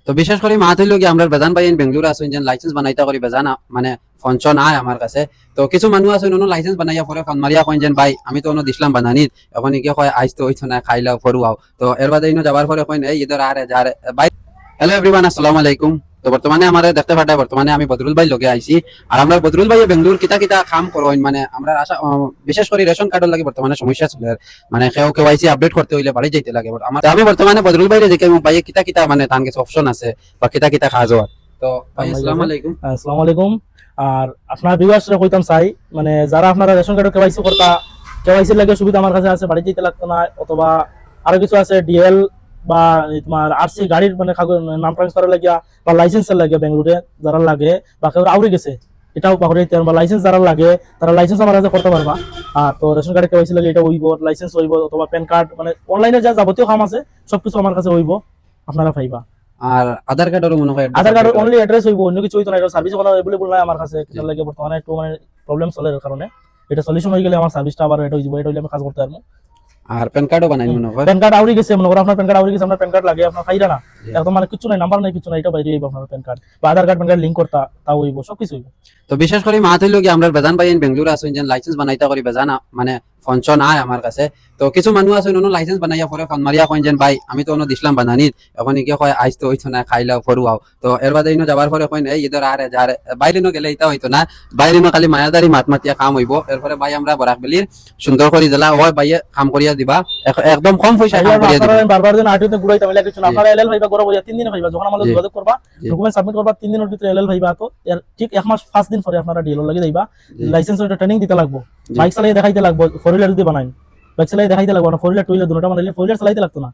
তো বিশেষ করে মাত হইল কি আমরা বেজান পাই বেঙ্গলোর আছেন যেন লাইসেন্স বানাইতা করি বেজান মানে ফঞ্চন আয় আমার কাছে। তো কিছু মানুষ আছে অন্য লাইসেন্স বানাইয়া পরে ফোন মারিয়া কইন যেন ভাই আমি তো অন্য দিছিলাম বানানিত এখন কি কয় আইস তো হইতো না খাইলাও ফরুয়াও। তো এর বাদে ইনো যাবার পরে কইন এই ইদর আরে যারে ভাই। হ্যালো এভরিওয়ান, আসসালামু আলাইকুম। তো বর্তমানে আমার দেখতে পাঠায় বর্তমানে আমি বদরুল ভাই লগে আইছি। আর আমরা বদরুল ভাই বেঙ্গলোর কিতা কিতা কাম করইন মানে আমরা আশা বিশেষ করে রেশন কার্ডের লাগে বর্তমানে সমস্যা চলে। মানে কেউ কেওয়াইসি আপডেট করতে হইলে বাড়ি যাইতে লাগে। আমার আমি বর্তমানে বদরুল ভাইরে দেখে ভাই কিতা কিতা মানে তার কাছে অপশন আছে বা কিতা কিতা কাজ হয়। তো ভাই আসসালামু আলাইকুম। আসসালামু আলাইকুম। আর আপনার ভিউয়ার্সরা কইতাম চাই মানে যারা আপনারা রেশন কার্ড কেওয়াইসি করতা কেওয়াইসির লাগে সুবিধা আমার কাছে আছে, বাড়ি যেতে লাগতো না, অথবা আরো কিছু আছে ডিএল বা তোমার আরসি গাড়ির মানে কাগজ নাম ট্রান্সফারের লাগিয়া বা লাইসেন্সের লাগে বেঙ্গলুরে যারা লাগে বা কেউ আউরে গেছে এটাও পাহরে বা লাইসেন্স যারা লাগে তারা লাইসেন্স আমার কাছে করতে পারবা। আর তো রেশন কার্ডে কেওয়াইসি লাগে এটা হইব, লাইসেন্স হইব অথবা প্যান কার্ড মানে অনলাইনে যা যাবতীয় কাম আছে সবকিছু আমার কাছে হইব, আপনারা পাইবা। আর আধার কার্ডের মনে হয় আধার কার্ড অনলি অ্যাড্রেস হইব, অন্য কিছু হইতো না। এটা সার্ভিস কোনো अवेलेबल নাই আমার কাছে, কিটার লাগে বর্তমানে একটু মানে প্রবলেম চলে এর কারণে। এটা সলিউশন হয়ে গেলে আমার সার্ভিসটা আবার এটা হইব, এটা হইলে আমি কাজ করতে পারবো। আর প্যান কার্ডও বানাই মনে হয়। প্যান কার্ড আউরি গেছে মনে করো, আপনার প্যান কার্ড আউরি গেছে, আপনার প্যান কার্ড লাগে, আপনার ফাইরা না একদম মানে কিছু নাই, নাম্বার নাই, কিছু নাই, এটা বাইরে হইব আপনার প্যান কার্ড বা আধার কার্ড প্যান কার্ড লিংক করতা তাও হইব, সবকিছু হইব। তো বিশেষ করে মাত হইল কি আমরা বেজান পাই বেঙ্গলোর আছেন যেন লাইসেন্স বানাইতা করি বেজান মানে ফঞ্চন আয় আমার কাছে। তো কিছু মানুষ আছে অন্য লাইসেন্স বানাইয়া পরে ফোন মারিয়া কইন যেন ভাই আমি তো অন্য দিছিলাম বানানিত এখন কি কয় আইস তো হইতো না খাইলাও ফরুয়াও। তো এর বাদে ইনো যাবার পরে কইন এই ইদর আরে যারে বাইরে নো গেলে এটা হইতো না, বাইরে নো খালি মায়াদারি মাত মাতিয়া কাম হইব। এরপরে ভাই আমরা বরাকবেলির সুন্দর করে জেলা হয় ভাইয়ে কাম করিয়া দিবা, একদম কম পয়সা কাম করিয়া দিবা। আপনারা বারবার দিন আরটিতে ঘুরাইতে হইলে কিছু না, আপনারা এলএল ভাইবা গরব হইয়া 3 দিনে ভাইবা, যখন আমাদের যোগাযোগ করবা ডকুমেন্ট সাবমিট করবা 3 দিনের ভিতরে এলএল ভাইবা। তো এর ঠিক এক মাস 5 দিন পরে আপনারা ডিএল লাগি যাইবা, লাইসেন্স ওটা ট্রেনিং দিতে লাগবো, বাইক চালাই দেখাইতে লাগবো, ফোর হুইলার যদি বানাই বাইক চালাই দেখাইতে লাগবো না, ফোর হুইলার টু হুইলার দুটোটা বানাইলে ফোর হুইলার চালাইতে লাগতো না,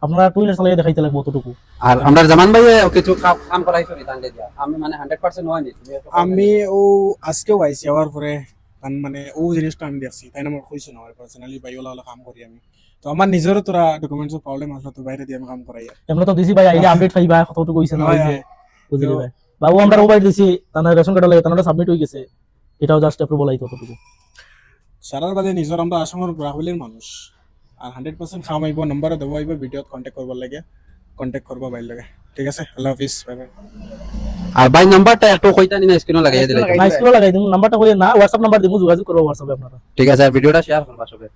আপনারা টু হুইলার চালাই দেখাইতে লাগবো অতটুকু। আর আমরা জামান ভাই কিছু কাম করাইছো নি তান্ডে দিয়া আমি মানে 100% হয় নি। আমি ও আজকেও আইছি আবার পরে তান মানে ও জিনিসটা আমি দেখছি তাই না, আমার কইছো না আমার পার্সোনালি বাইওলা হলো কাম করি আমি। তো আমার নিজেরও তোরা ডকুমেন্টস প্রবলেম আসলে তো বাইরে দিয়ে আমি কাম করাই। এমন তো দিছি ভাই আইলে আপডেট পাইবা, কতটুকু হইছে না হইছে বুঝলি ভাই। বাবু আমরা মোবাইল দিছি, তার রেশন কার্ড লাগে, তার সাবমিট হয়ে গেছে, এটাও জাস্ট অ্যাপ্রুভাল আইতো ততটুকু। সারার বাদে নিজের আমরা আসামের ব্রাহ্মণের মানুষ আর 100% কাম আইব, নম্বরও দেবো আইব, ভিডিওত কন্ট্যাক্ট করবার লাগে কন্ট্যাক্ট করবা বাইর লাগে। ঠিক আছে, আল্লাহ হাফিজ, বাই বাই। আর ভাই নাম্বারটা একটু কইতা নি না স্ক্রিনে লাগাইয়া দিলাই। নাইস করে লাগাই দিমু, নাম্বারটা কই না, হোয়াটসঅ্যাপ নাম্বার দিমু, যোগাযোগ করবো হোয়াটসঅ্যাপে আপনারা। ঠিক আছে, আর ভিডিওটা শেয়ার করবা সবাই।